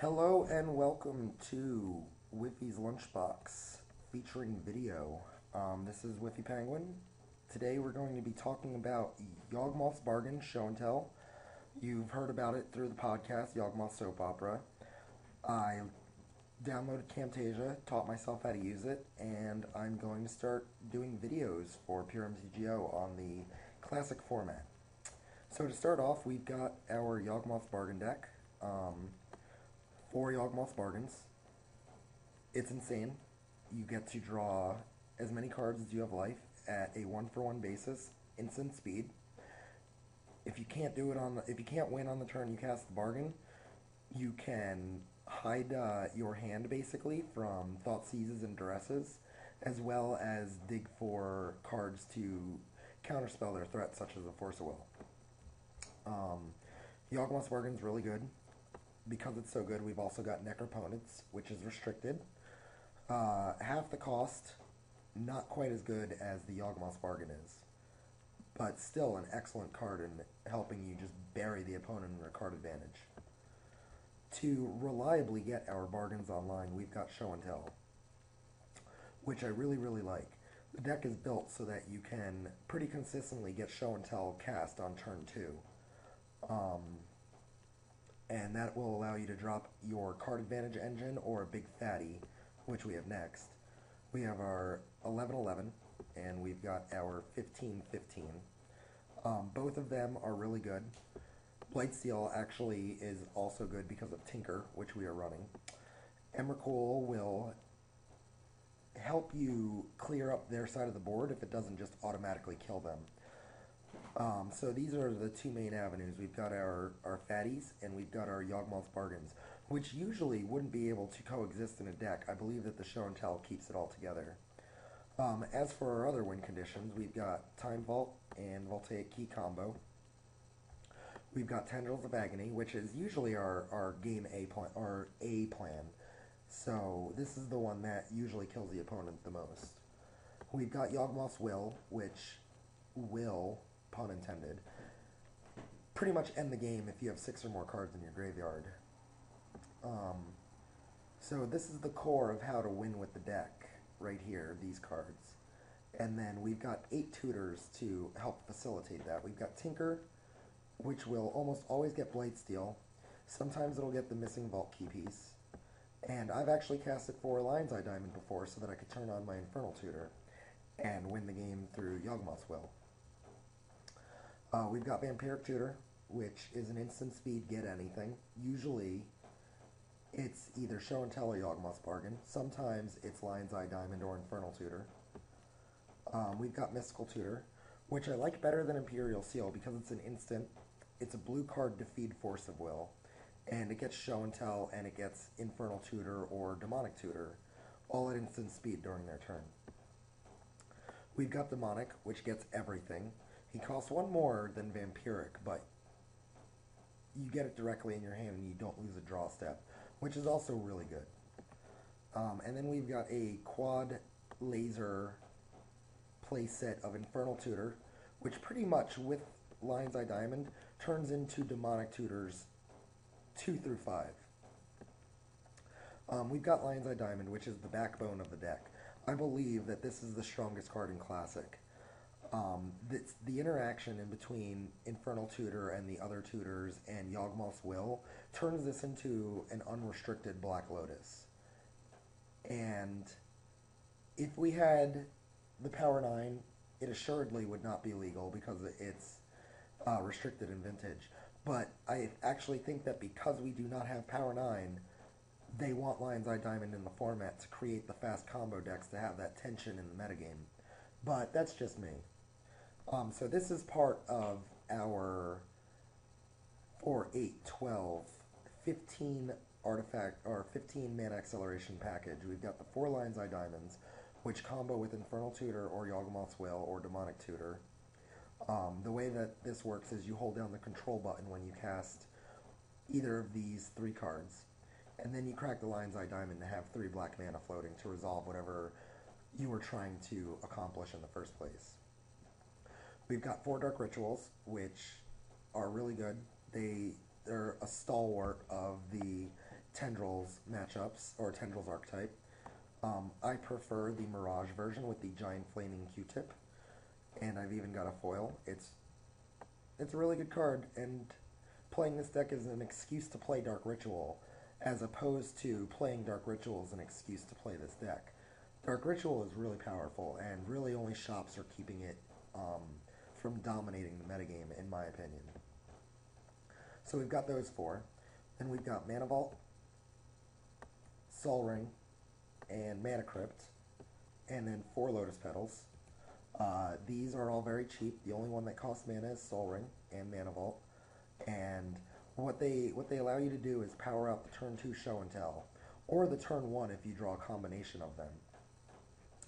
Hello and welcome to Whiffy's Lunchbox featuring video. This is Whiffy Penguin. Today we're going to be talking about Yawgmoth's Bargain Show and Tell. You've heard about it through the podcast, Yawgmoth Soap Opera. I downloaded Camtasia, taught myself how to use it, and I'm going to start doing videos for Pure MTGO on the classic format. So to start off, we've got our Yawgmoth's Bargain deck. 4 Yawgmoth's Bargains. It's insane. You get to draw as many cards as you have life at a 1-for-1 basis, instant speed. If you can't win on the turn you cast the bargain, you can hide your hand basically from Thoughtseizes and Duresses, as well as dig for cards to counterspell their threats, such as a Force of Will. Yawgmoth's Bargain's really good. Because it's so good, we've also got Necropotence, which is restricted. Half the cost, not quite as good as the Yawgmoth's Bargain is, but still an excellent card in helping you just bury the opponent in a card advantage. To reliably get our bargains online, we've got Show and Tell, which I really, really like. The deck is built so that you can pretty consistently get Show and Tell cast on turn 2. And that will allow you to drop your card advantage engine or a big fatty, which we have next. We have our 11-11, and we've got our 15-15. Both of them are really good. Blightsteel actually is also good because of Tinker, which we are running. Emrakul will help you clear up their side of the board if it doesn't just automatically kill them. So these are the two main avenues. We've got our fatties, and we've got our Yawgmoth's Bargains, which usually wouldn't be able to coexist in a deck. I believe that the Show and Tell keeps it all together. As for our other win conditions, we've got Time Vault and Voltaic Key combo. We've got Tendrils of Agony, which is usually our game A plan. So this is the one that usually kills the opponent the most. We've got Yawgmoth's Will, which will, pun intended, pretty much end the game if you have 6 or more cards in your graveyard. So this is the core of how to win with the deck, right here, these cards. And then we've got 8 tutors to help facilitate that. We've got Tinker, which will almost always get Blightsteel. Sometimes it'll get the missing Vault Key piece. And I've actually casted 4 Lion's Eye Diamond before so that I could turn on my Infernal Tutor and win the game through Yawgmoth's Will. We've got Vampiric Tutor, which is an instant speed get anything. Usually, it's either Show and Tell or Yawgmoth's Bargain. Sometimes it's Lion's Eye Diamond or Infernal Tutor. We've got Mystical Tutor, which I like better than Imperial Seal because it's an instant. It's a blue card to feed Force of Will, and it gets Show and Tell, and it gets Infernal Tutor or Demonic Tutor, all at instant speed during their turn. We've got Demonic, which gets everything. He costs 1 more than Vampiric, but you get it directly in your hand and you don't lose a draw step, which is also really good. And then we've got a quad laser play set of Infernal Tutor, which pretty much, with Lion's Eye Diamond, turns into Demonic Tutors 2 through 5. We've got Lion's Eye Diamond, which is the backbone of the deck. I believe that this is the strongest card in Classic. The interaction in between Infernal Tutor and the other tutors and Yawgmoth's Will turns this into an unrestricted Black Lotus. And if we had the Power 9, it assuredly would not be legal because it's restricted in Vintage. But I actually think that because we do not have Power 9, they want Lion's Eye Diamond in the format to create the fast combo decks to have that tension in the metagame. But that's just me. So this is part of our 4, 8, 12, 15 artifact or 15 mana acceleration package. We've got the 4 Lion's Eye Diamonds, which combo with Infernal Tutor or Yawgmoth's Will or Demonic Tutor. The way that this works is you hold down the control button when you cast either of these 3 cards, and then you crack the Lion's Eye Diamond to have 3 black mana floating to resolve whatever you were trying to accomplish in the first place. We've got 4 Dark Rituals, which are really good. They're a stalwart of the Tendrils matchups, or Tendrils archetype. I prefer the Mirage version with the giant flaming Q-tip, and I've even got a foil. It's a really good card, and playing this deck is an excuse to play Dark Ritual, as opposed to playing Dark Ritual as an excuse to play this deck. Dark Ritual is really powerful, and really only shops are keeping it from dominating the metagame, in my opinion. So we've got those four. Then we've got Mana Vault, Sol Ring, and Mana Crypt, and then 4 Lotus Petals. These are all very cheap. The only one that costs mana is Sol Ring and Mana Vault. And what they allow you to do is power out the turn 2 Show and Tell, or the turn 1 if you draw a combination of them,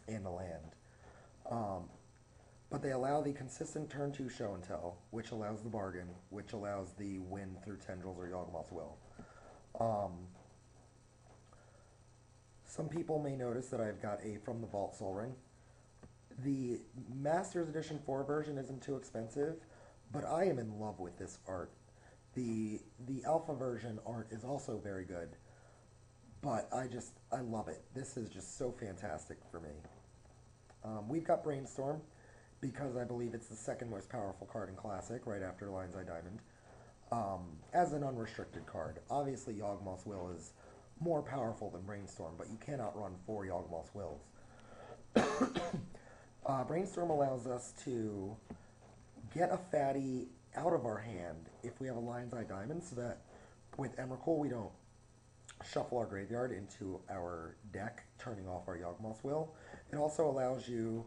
and a land. But they allow the consistent turn 2 Show and Tell, which allows the bargain, which allows the win through Tendrils or Yawgmoth's Will. Some people may notice that I've got a From the Vault Sol Ring. The Masters Edition 4 version isn't too expensive, but I am in love with this art. The Alpha version art is also very good, but I love it. This is just so fantastic for me. We've got Brainstorm, because I believe it's the second most powerful card in Classic, right after Lion's Eye Diamond, as an unrestricted card. Obviously, Yawgmoth's Will is more powerful than Brainstorm, but you cannot run 4 Yawgmoth's Wills. Brainstorm allows us to get a fatty out of our hand if we have a Lion's Eye Diamond, so that with Emrakul we don't shuffle our graveyard into our deck, turning off our Yawgmoth's Will. It also allows you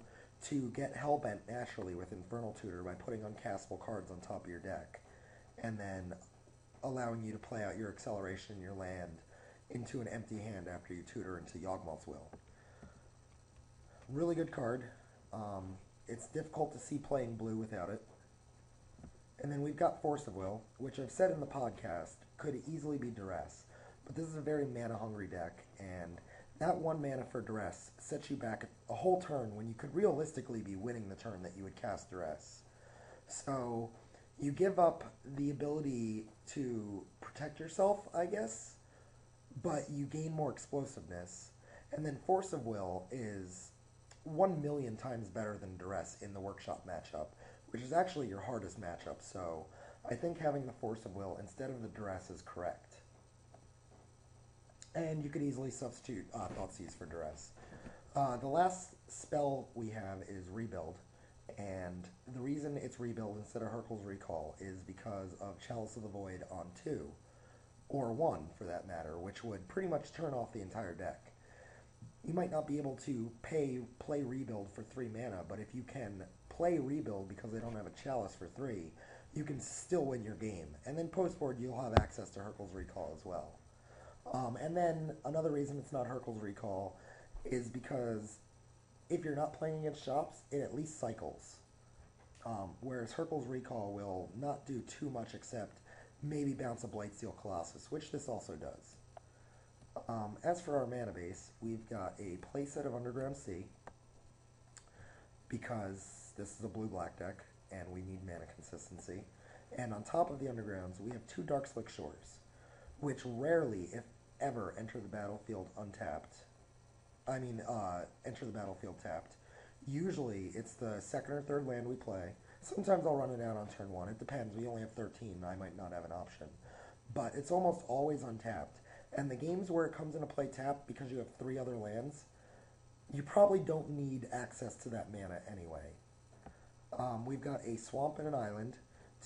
to get Hellbent naturally with Infernal Tutor by putting uncastable cards on top of your deck, and then allowing you to play out your acceleration in your land into an empty hand after you tutor into Yawgmoth's Will. Really good card. It's difficult to see playing blue without it. And then we've got Force of Will, which I've said in the podcast could easily be Duress, but this is a very mana-hungry deck, and that 1 mana for Duress sets you back a whole turn when you could realistically be winning the turn that you would cast Duress. So you give up the ability to protect yourself, I guess, but you gain more explosiveness. And then Force of Will is 1,000,000 times better than Duress in the Workshop matchup, which is actually your hardest matchup, so I think having the Force of Will instead of the Duress is correct. And you could easily substitute Thoughtseize for Duress. The last spell we have is Rebuild, and the reason it's Rebuild instead of Hurkyl's Recall is because of Chalice of the Void on 2, or 1 for that matter, which would pretty much turn off the entire deck. You might not be able to play Rebuild for 3 mana, but if you can play Rebuild because they don't have a Chalice for 3, you can still win your game. And then post-board, you'll have access to Hurkyl's Recall as well. And then another reason it's not Hurkyl's Recall is because if you're not playing against shops, it at least cycles. Whereas Hurkyl's Recall will not do too much except maybe bounce a Blightsteel Colossus, which this also does. As for our mana base, we've got a playset of Underground Sea, because this is a blue-black deck, and we need mana consistency. And on top of the Undergrounds, we have 2 Darkslick Shores, which rarely, if ever, enter the battlefield untapped. Enter the battlefield tapped. Usually, it's the second or third land we play. Sometimes I'll run it out on turn 1. It depends. We only have 13, and I might not have an option. But it's almost always untapped. And the games where it comes into play tapped because you have 3 other lands, you probably don't need access to that mana anyway. We've got a swamp and an island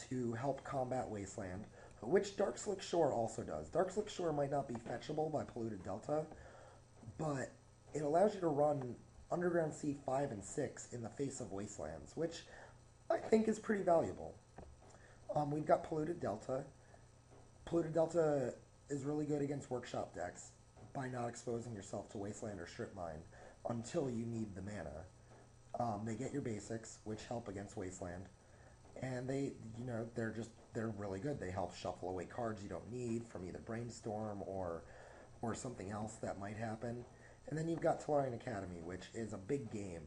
to help combat Wasteland, which Darkslick Shore also does. Darkslick Shore might not be fetchable by Polluted Delta, but it allows you to run Underground Sea 5 and 6 in the face of Wastelands, which I think is pretty valuable. We've got Polluted Delta. Polluted Delta is really good against Workshop decks by not exposing yourself to Wasteland or Strip Mine until you need the mana. They get your basics, which help against Wasteland, and they're really good. They help shuffle away cards you don't need from either Brainstorm or something else that might happen. And then you've got Tolarian Academy, which is a big game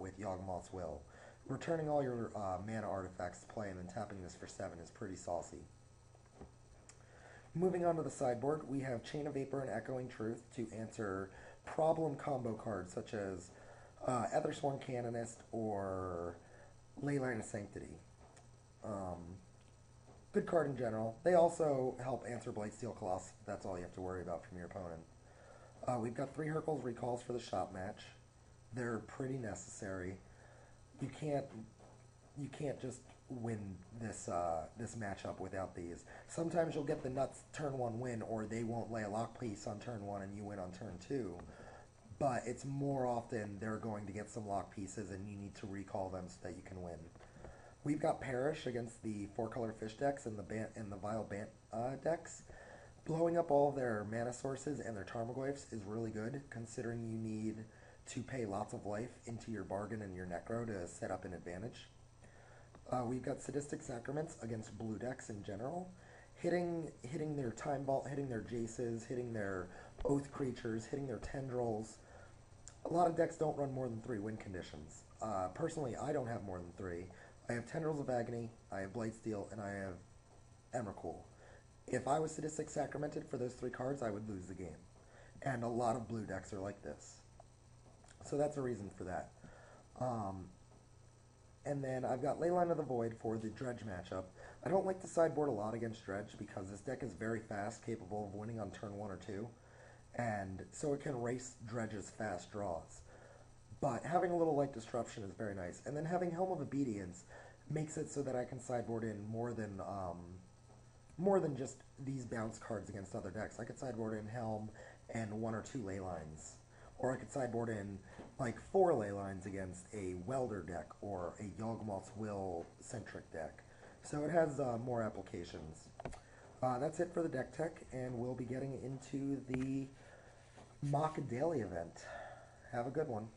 with Yawgmoth's Will. Returning all your mana artifacts to play and then tapping this for 7 is pretty saucy. Moving on to the sideboard, we have Chain of Vapor and Echoing Truth to answer problem combo cards such as Ethersworn Canonist or Leyline of Sanctity. Um, Good card in general. They also help answer Blightsteel Colossus. That's all you have to worry about from your opponent. We've got 3 Hurkyl's Recalls for the shop match. They're pretty necessary. You can't just win this matchup without these. Sometimes you'll get the nuts turn 1 win, or they won't lay a lock piece on turn 1 and you win on turn 2. But it's more often they're going to get some lock pieces and you need to recall them so that you can win. We've got Perish against the 4-color fish decks and the Vile Bant decks. Blowing up all of their mana sources and their Tarmogoyfs is really good, considering you need to pay lots of life into your Bargain and your Necro to set up an advantage. We've got Sadistic Sacraments against blue decks in general, hitting their Time Vault, hitting their Jaces, hitting their Oath Creatures, hitting their Tendrils. A lot of decks don't run more than 3 win conditions. Personally, I don't have more than 3. I have Tendrils of Agony, I have Blightsteel, and I have Emrakul. If I was Sadistic Sacramented for those 3 cards, I would lose the game. And a lot of blue decks are like this. So that's a reason for that. And then I've got Leyline of the Void for the Dredge matchup. I don't like the sideboard a lot against Dredge because this deck is very fast, capable of winning on turn 1 or 2. And so it can race Dredge's fast draws. But having a little light disruption is very nice. And then having Helm of Obedience makes it so that I can sideboard in more than just these bounce cards against other decks. I could sideboard in Helm and 1 or 2 Leylines. Or I could sideboard in like 4 Leylines against a Welder deck or a Yawgmoth's Will centric deck. So it has more applications. That's it for the deck tech, and we'll be getting into the mock daily event. Have a good one.